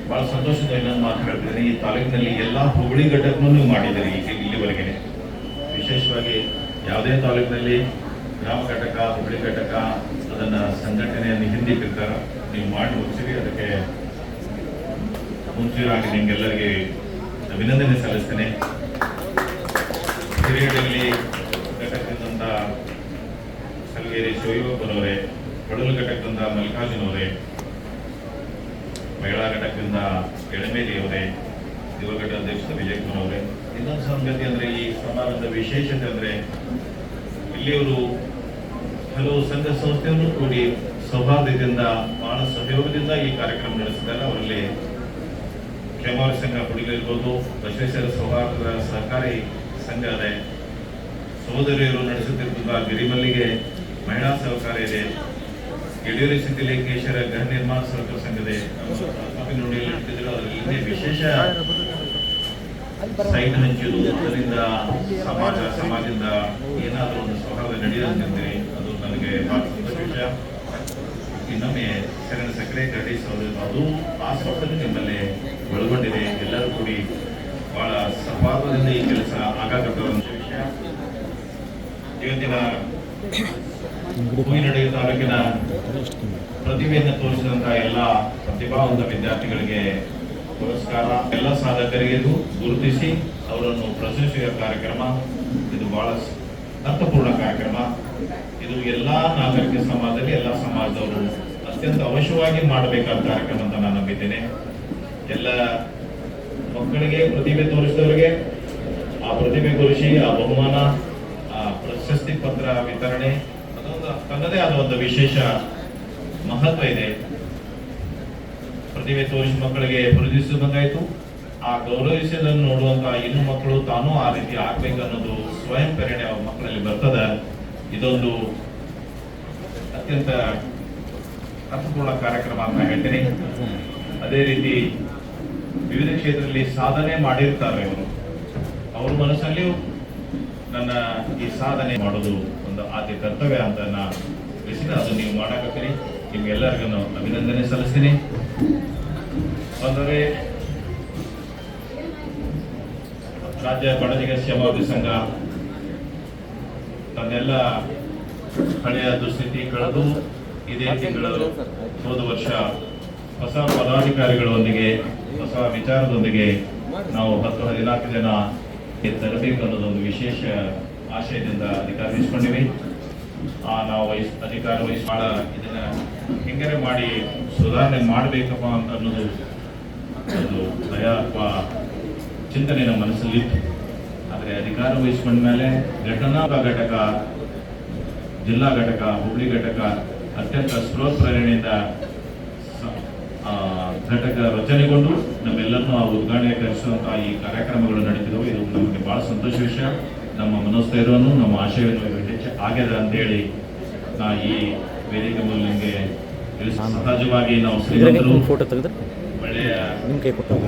ಬಹಳ ಸಂತೋಷದ ಇನ್ನೊಂದು ಮಾತು ಹೇಳ್ತಿದ್ದೀನಿ. ಈ ತಾಲೂಕಿನಲ್ಲಿ ಎಲ್ಲ ಹೋಬಳಿ ಘಟಕನೂ ನೀವು ಮಾಡಿದ್ದೀರಿ ಇಲ್ಲಿವರೆಗೆ. ವಿಶೇಷವಾಗಿ ಯಾವುದೇ ತಾಲೂಕಿನಲ್ಲಿ ಗ್ರಾಮ ಘಟಕ, ಹೋಬಳಿ ಘಟಕ ಅದನ್ನು ಸಂಘಟನೆಯನ್ನು ಹಿಂದಿಟ್ಟಿರ್ತಾರೆ, ನೀವು ಮಾಡಿ ಮುಗಿಸಿರಿ. ಅದಕ್ಕೆ ಮುಂಚಿತವಾಗಿ ನಿಮಗೆಲ್ಲರಿಗೆ ಅಭಿನಂದನೆ ಸಲ್ಲಿಸ್ತೇನೆ. ಹಿರಿಯಡಲ್ಲಿ ಘಟಕದಿಂದ ಸಲಗೇರಿ ಶಿವಯೋಗನವರೇ, ಕಡಲು ಘಟಕದಿಂದ ಮಲ್ಲಿಕಾರ್ಜುನವರೇ, ಮಹಿಳಾ ಘಟಕದಿಂದ ಎಳಮೇಲಿಯವರೇ, ಯುವ ಘಟಕ ಅಧ್ಯಕ್ಷ ವಿಜಯಕುಮಾರ್ ಅವರೇ. ಇನ್ನೊಂದು ಸಂಗತಿ ಅಂದರೆ ಈ ಸಮಾರಂಭದ ವಿಶೇಷತೆ ಅಂದರೆ ಇಲ್ಲಿಯವರು ಹಲವು ಸಂಘ ಸಂಸ್ಥೆಯನ್ನು ಕೂಡಿ ಸೌಹಾರ್ದದಿಂದ ಬಹಳ ಸಹಯೋಗದಿಂದ ಈ ಕಾರ್ಯಕ್ರಮ ನಡೆಸಿದ್ದಾರೆ. ಅವರಲ್ಲಿ ಕ್ಷೇಮಾವರಿ ಸಂಘ ಹುಡುಗಿರ್ಬೋದು, ಬಸವೇಶ್ವರ ಸೌಹಾರ್ದ ಸಹಕಾರಿ ಸಂಘ ಇದೆ, ಸಹೋದರಿಯರು ನಡೆಸುತ್ತಿರುವ ಗಿರಿಮಲ್ಲಿಗೆ ಮಹಿಳಾ ಸಹಕಾರ ಇದೆ, ಯಡಿಯೂರು ಸಿದ್ಧಲಿಂಗೇಶ್ವರ ಗೃಹ ನಿರ್ಮಾಣ ಸಹಕಾರ ಸಂಘ ಇದೆ. ಅದರಲ್ಲಿ ವಿಶೇಷ ಸೈಟ್ ಹಂಚುವುದು, ಅದರಿಂದ ಸಮಾಜದಿಂದ ಏನಾದರೂ ಒಂದು ಸೌಹಾರ್ದ ನಡೆಯುತ್ತಿದ್ದರೆ ಅದು ನನಗೆ ಬಹಳ ಸಂತೋಷ ವಿಷಯ. ಇನ್ನೊಮ್ಮೆ ಶರಣ ಸಕ್ಕರೆ ಕರಡಿ ಅದು ಆ ಸ್ವಪ್ನದಲ್ಲಿ ನಿಮ್ಮಲ್ಲಿ ಒಳಗೊಂಡಿದೆ. ಎಲ್ಲರೂ ಕೂಡಿ ಬಹಳ ಸೌಹಾರ್ದದಿಂದ ಈ ಕೆಲಸ ಆಗಾಗತ್ತವಂತ ವಿಷಯ. ಇವತ್ತಿನ ಹೂವಿನಡಗ ತಾಲೂಕಿನ ಪ್ರತಿಭೆಯನ್ನು ತೋರಿಸಿದಂತಹ ಎಲ್ಲ ಪ್ರತಿಭಾವಂತ ವಿದ್ಯಾರ್ಥಿಗಳಿಗೆ ಪುರಸ್ಕಾರ, ಎಲ್ಲ ಸಾಧಕರಿಗೆ ಗುರುತಿಸಿ ಅವರನ್ನು ಪ್ರಶಂಸಿಸುವ ಕಾರ್ಯಕ್ರಮ ಇದು ಬಹಳ ಅರ್ಥಪೂರ್ಣ ಕಾರ್ಯಕ್ರಮ. ಇದು ಎಲ್ಲ ನಾಗರಿಕ ಸಮಾಜದಲ್ಲಿ ಎಲ್ಲ ಸಮಾಜದವರು ಅತ್ಯಂತ ಅವಶ್ಯವಾಗಿ ಮಾಡಬೇಕಾದ ಕಾರ್ಯಕ್ರಮ ಅಂತ ನಾನು ನಂಬಿದ್ದೇನೆ. ಎಲ್ಲ ಮಕ್ಕಳಿಗೆ ಪ್ರತಿಭೆ ತೋರಿಸಿದವರಿಗೆ ಆ ಪ್ರತಿಭೆ ತೋರಿಸಿ ಆ ಬಹುಮಾನ, ಆ ಪ್ರಶಸ್ತಿ ಪತ್ರ ವಿತರಣೆ ಅದೊಂದು ತನ್ನದೇ ಆದ ಒಂದು ವಿಶೇಷ ಮಹತ್ವ ಇದೆ. ಪ್ರತಿಭೆ ತೋರಿಸಿ ಮಕ್ಕಳಿಗೆ ಪ್ರತಿಷ್ಠಿಸಬೇಕಾಯಿತು. ಆ ಗೌರವಿಸೋದನ್ನು ನೋಡುವಂತಹ ಇನ್ನು ಮಕ್ಕಳು ತಾನೂ ಆ ರೀತಿ ಆಗ್ಬೇಕು ಅನ್ನೋದು ಸ್ವಯಂ ಪ್ರೇರಣೆ ಅವ್ರ ಮಕ್ಕಳಲ್ಲಿ ಬರ್ತದ. ಇದೊಂದು ಅತ್ಯಂತ ಅರ್ಥಪೂರ್ಣ ಕಾರ್ಯಕ್ರಮ ಅಂತ ಹೇಳ್ತೀನಿ. ಅದೇ ರೀತಿ ವಿವಿಧ ಕ್ಷೇತ್ರದಲ್ಲಿ ಸಾಧನೆ ಮಾಡಿರ್ತಾರೆ ಅವ್ರ ಮನಸ್ಸಲ್ಲಿಯೂ ನನ್ನ ಈ ಸಾಧನೆ ಮಾಡೋದು ಒಂದು ಆದ್ಯ ಕರ್ತವ್ಯ ಅಂತ ತಿಳಿಸಿದ ಅದು ನೀವು ಮಾಡಕತ್ತೀರಿ. ನಿಮ್ಗೆಲ್ಲರಿಗೂ ಅಭಿನಂದನೆ ಸಲ್ಲಿಸ್ತೀನಿ. ಅಂದರೆ ರಾಜ್ಯ ಬಡಜಿಗ ಕ್ಷೇಮಾಭಿವೃದ್ಧಿ ಸಂಘ ತನ್ನೆಲ್ಲ ಹಳೆಯ ದುಸ್ಥಿತಿ ಕಳೆದು ಇದೇ ತಿಂಗಳು ಹೋದ ವರ್ಷ ಹೊಸ ಪದಾಧಿಕಾರಿಗಳೊಂದಿಗೆ ಹೊಸ ವಿಚಾರದೊಂದಿಗೆ ನಾವು 10-14 ಜನ ತರಬೇಕು ಅನ್ನೋದೊಂದು ವಿಶೇಷ ಆಶಯದಿಂದ ಅಧಿಕಾರ ವಹಿಸ್ಕೊಂಡಿವಿ. ನಾವು ಅಧಿಕಾರ ವಹಿಸಿ ಇದನ್ನ ಹೆಂಗರೆ ಮಾಡಿ ಸುಧಾರಣೆ ಮಾಡಬೇಕಪ್ಪ ಅನ್ನೋದು ಒಂದು ಭಯ ಅಥವಾ ಚಿಂತನೆ ನಮ್ಮ ಮನಸ್ಸಲ್ಲಿತ್ತು. ಆದರೆ ಅಧಿಕಾರ ವಹಿಸ್ಕೊಂಡ ಮೇಲೆ ಘಟಕ, ಜಿಲ್ಲಾ ಘಟಕ, ಹುಬ್ಳಿ ಘಟಕ ಅತ್ಯಂತ ಪ್ರೇರಣೆಯಿಂದ ಘಟಕ ರಚನೆಗೊಂಡು ನಮ್ಮೆಲ್ಲರನ್ನೂ ಆ ಉದ್ಘಾಟನೆ ಕರೆಸುವಂತಹ ಈ ಕಾರ್ಯಕ್ರಮಗಳು ನಡೀತಿದ್ದವು. ಇದು ನಮಗೆ ಬಹಳ ಸಂತೋಷ ವಿಷಯ. ನಮ್ಮ ಮನೋಸ್ಥೈರ್ಯವನ್ನು, ನಮ್ಮ ಆಶಯವನ್ನು ಹೆಚ್ಚು ಆಗ್ಯದ ಅಂತೇಳಿ ನಾ ಈ ವೇದಿಕೆ ಮೂಲಕ ಸಹಜವಾಗಿ ನಾವು ಶ್ರೀಮಂತರು ಒಳ್ಳೆಯ